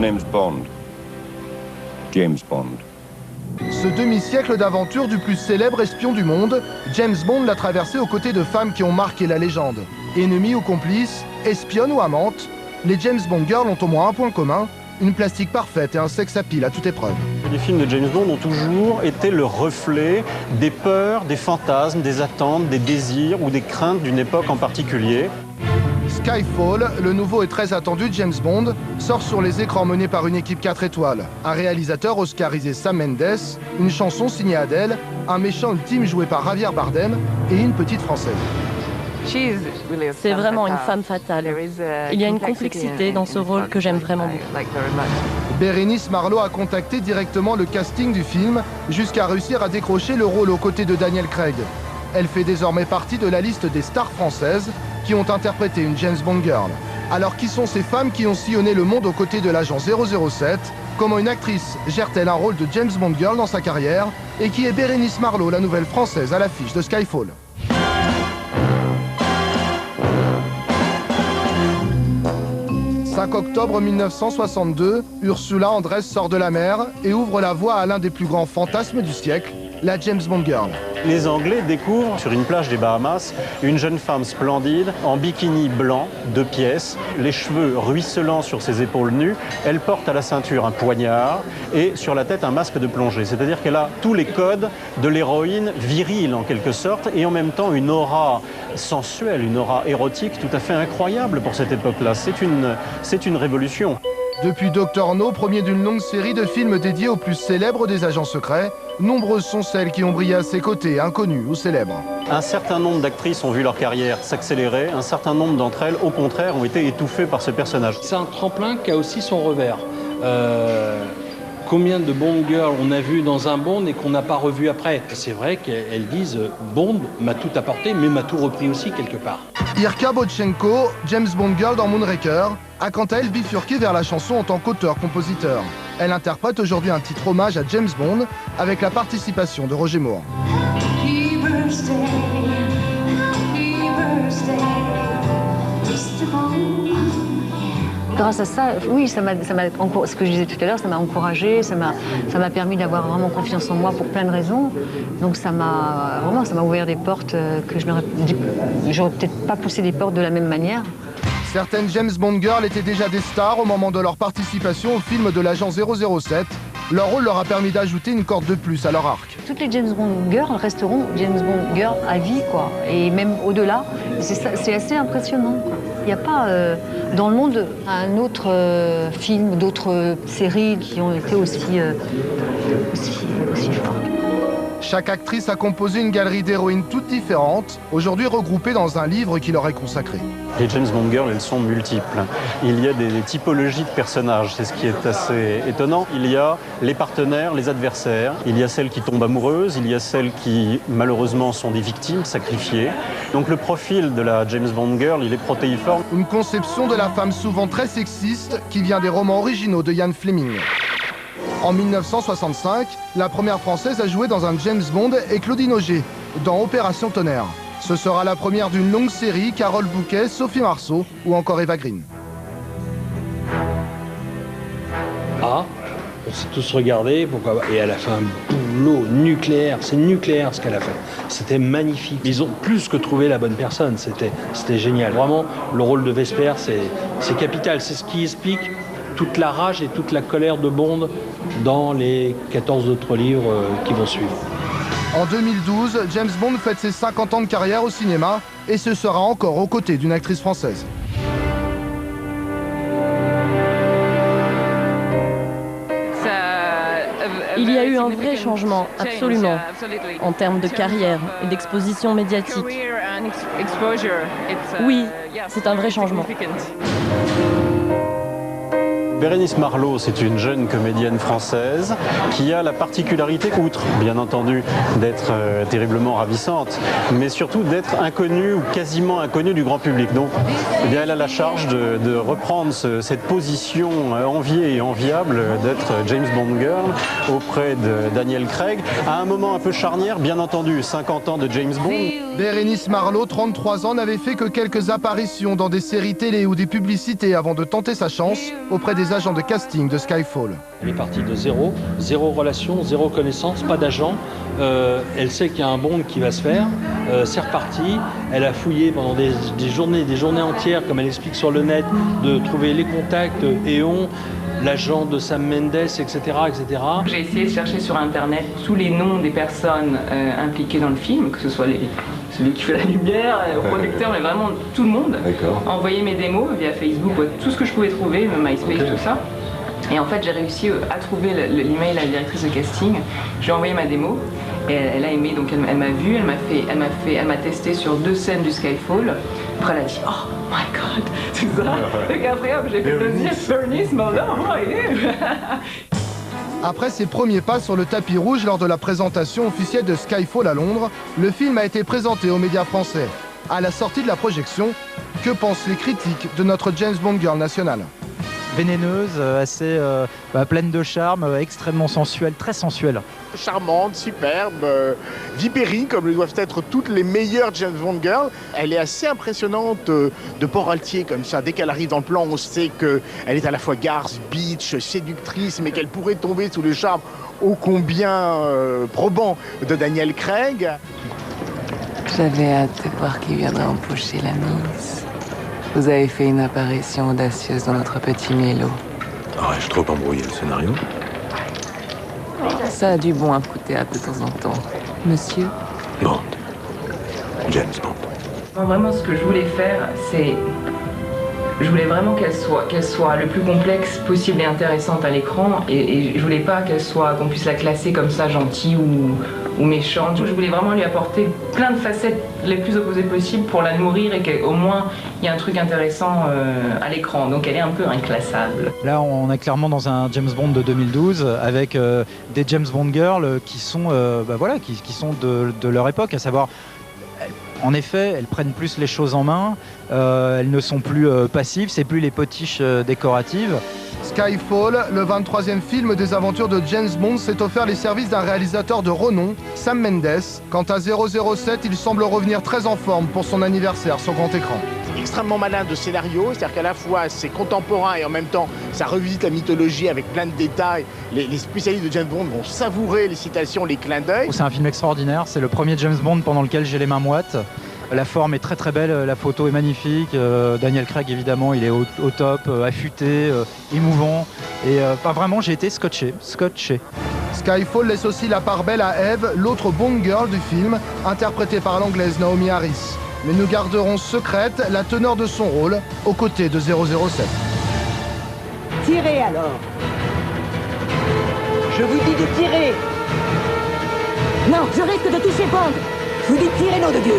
name's Bond. James Bond. Ce demi-siècle d'aventure du plus célèbre espion du monde, James Bond l'a traversé aux côtés de femmes qui ont marqué la légende. Ennemies ou complices, espionnes ou amantes, les James Bond Girls ont au moins un point commun, une plastique parfaite et un sex appeal à toute épreuve. Les films de James Bond ont toujours été le reflet des peurs, des fantasmes, des attentes, des désirs ou des craintes d'une époque en particulier. Skyfall, le nouveau et très attendu James Bond, sort sur les écrans mené par une équipe 4 étoiles. Un réalisateur oscarisé Sam Mendes, une chanson signée Adele, un méchant ultime joué par Javier Bardem et une petite française. C'est vraiment une femme fatale. Il y a une complexité dans ce rôle que j'aime vraiment beaucoup. Bérénice Marlohe a contacté directement le casting du film jusqu'à réussir à décrocher le rôle aux côtés de Daniel Craig. Elle fait désormais partie de la liste des stars françaises qui ont interprété une James Bond Girl. Alors qui sont ces femmes qui ont sillonné le monde aux côtés de l'agent 007? Comment une actrice gère-t-elle un rôle de James Bond Girl dans sa carrière? Et qui est Bérénice Marlohe, la nouvelle française à l'affiche de Skyfall? « 5 octobre 1962, Ursula Andress sort de la mer et ouvre la voie à l'un des plus grands fantasmes du siècle, la James Bond Girl. Les Anglais découvrent sur une plage des Bahamas une jeune femme splendide en bikini blanc, 2 pièces, les cheveux ruisselants sur ses épaules nues. Elle porte à la ceinture un poignard et sur la tête un masque de plongée. C'est-à-dire qu'elle a tous les codes de l'héroïne virile en quelque sorte et en même temps une aura sensuelle, une aura érotique tout à fait incroyable pour cette époque-là. C'est une révolution. Depuis Dr No, premier d'une longue série de films dédiés aux plus célèbres des agents secrets, nombreuses sont celles qui ont brillé à ses côtés, inconnues ou célèbres. Un certain nombre d'actrices ont vu leur carrière s'accélérer, un certain nombre d'entre elles, au contraire, ont été étouffées par ce personnage. C'est un tremplin qui a aussi son revers. Combien de Bond Girls on a vu dans un Bond et qu'on n'a pas revu après? C'est vrai qu'elles disent Bond m'a tout apporté, mais m'a tout repris aussi quelque part. Irka Botchenko, James Bond Girl dans Moonraker, a quant à elle bifurqué vers la chanson en tant qu'auteur-compositeur. Elle interprète aujourd'hui un titre hommage à James Bond avec la participation de Roger Moore. Grâce à ça, oui, ce que je disais tout à l'heure, ça m'a encouragée, ça m'a permis d'avoir vraiment confiance en moi pour plein de raisons. Donc ça m'a ouvert des portes que j'aurais peut-être pas poussé des portes de la même manière. Certaines James Bond Girls étaient déjà des stars au moment de leur participation au film de l'agent 007. Leur rôle leur a permis d'ajouter une corde de plus à leur arc. Toutes les James Bond Girls resteront James Bond Girls à vie, quoi. Et même au-delà, c'est assez impressionnant, quoi. Il n'y a pas dans le monde un autre film, d'autres séries qui ont été aussi fortes. Chaque actrice a composé une galerie d'héroïnes toutes différentes, aujourd'hui regroupées dans un livre qui leur est consacré. Les James Bond Girls, elles sont multiples. Il y a des typologies de personnages, c'est ce qui est assez étonnant. Il y a les partenaires, les adversaires, il y a celles qui tombent amoureuses, il y a celles qui malheureusement sont des victimes sacrifiées. Donc le profil de la James Bond Girl, il est protéiforme. Une conception de la femme souvent très sexiste qui vient des romans originaux de Ian Fleming. En 1965, la première française a joué dans un James Bond est Claudine Auger, dans Opération Tonnerre. Ce sera la première d'une longue série, Carole Bouquet, Sophie Marceau ou encore Eva Green. Ah, on s'est tous regardés, pourquoi pas. Et elle a fait un boulot nucléaire, c'est nucléaire ce qu'elle a fait. C'était magnifique. Ils ont plus que trouvé la bonne personne, c'était génial. Vraiment, le rôle de Vesper, c'est capital, c'est ce qui explique toute la rage et toute la colère de Bond dans les 14 autres livres qui vont suivre. En 2012, James Bond fête ses 50 ans de carrière au cinéma et ce sera encore aux côtés d'une actrice française. Il y a eu un vrai changement, absolument, en termes de carrière et d'exposition médiatique. Oui, c'est un vrai changement. Bérénice Marlohe, c'est une jeune comédienne française qui a la particularité, outre bien entendu d'être terriblement ravissante, mais surtout d'être inconnue ou quasiment inconnue du grand public. Donc eh bien, elle a la charge de reprendre cette position enviée et enviable d'être James Bond Girl auprès de Daniel Craig, à un moment un peu charnière, bien entendu, 50 ans de James Bond. Bérénice Marlohe, 33 ans, n'avait fait que quelques apparitions dans des séries télé ou des publicités avant de tenter sa chance auprès des agents de casting de Skyfall. Elle est partie de zéro relation, zéro connaissance, pas d'agent. Elle sait qu'il y a un bond qui va se faire, c'est reparti. Elle a fouillé pendant des journées entières, comme elle explique sur le net, de trouver les contacts, Eon, l'agent de Sam Mendes, etc. etc. J'ai essayé de chercher sur Internet tous les noms des personnes impliquées dans le film, que ce soit celui qui fait la lumière, le producteur, mais vraiment tout le monde. Envoyer mes démos via Facebook, tout ce que je pouvais trouver, MySpace, tout ça. Et en fait, j'ai réussi à trouver l'email à la directrice de casting. J'ai envoyé ma démo et elle a aimé, donc elle m'a vu, elle m'a testé sur 2 scènes du Skyfall. Après, elle a dit « Oh my God !» C'est ça. Donc après, j'ai fait le dire « Bernice Marlowe, Après ses premiers pas sur le tapis rouge lors de la présentation officielle de Skyfall à Londres, le film a été présenté aux médias français. À la sortie de la projection, que pensent les critiques de notre James Bond Girl nationale? Vénéneuse, assez pleine de charme, extrêmement sensuelle, très sensuelle. Charmante, superbe, vipérine comme le doivent être toutes les meilleures James Bond Girls. Elle est assez impressionnante de port altier comme ça. Dès qu'elle arrive dans le plan, on sait qu'elle est à la fois garce, bitch, séductrice, mais qu'elle pourrait tomber sous le charme ô combien probant de Daniel Craig. J'avais hâte de voir qui viendrait empocher la mise. Vous avez fait une apparition audacieuse dans notre petit mélo. Aurais-je trop embrouillé le scénario? Ça a du bon un coup de théâtre de temps en temps. Monsieur Bond. James Bond. Non, vraiment, ce que je voulais faire, c'est... Je voulais vraiment qu'elle soit le plus complexe possible et intéressante à l'écran. Et je voulais pas qu'on puisse la classer comme ça, gentille ou méchante. Je voulais vraiment lui apporter plein de facettes les plus opposées possibles pour la nourrir et qu'au moins il y a un truc intéressant à l'écran. Donc elle est un peu inclassable. Là, on est clairement dans un James Bond de 2012 avec des James Bond girls qui sont, qui sont de leur époque, à savoir... En effet, elles prennent plus les choses en main, elles ne sont plus passives, c'est plus les potiches décoratives. Skyfall, le 23e film des aventures de James Bond, s'est offert les services d'un réalisateur de renom, Sam Mendes. Quant à 007, il semble revenir très en forme pour son anniversaire sur grand écran. Extrêmement malin de scénario, c'est-à-dire qu'à la fois c'est contemporain et en même temps ça revisite la mythologie avec plein de détails. Les spécialistes de James Bond vont savourer les citations, les clins d'œil. C'est un film extraordinaire, c'est le premier James Bond pendant lequel j'ai les mains moites. La forme est très très belle, la photo est magnifique, Daniel Craig évidemment il est au top, affûté, émouvant et vraiment j'ai été scotché. Skyfall laisse aussi la part belle à Eve, l'autre Bond Girl du film, interprétée par l'anglaise Naomi Harris. Mais nous garderons secrète la teneur de son rôle aux côtés de 007. Tirez alors! Je vous dis de tirer! Non, je risque de toucher Bond! Je vous dis tirez, nom de Dieu!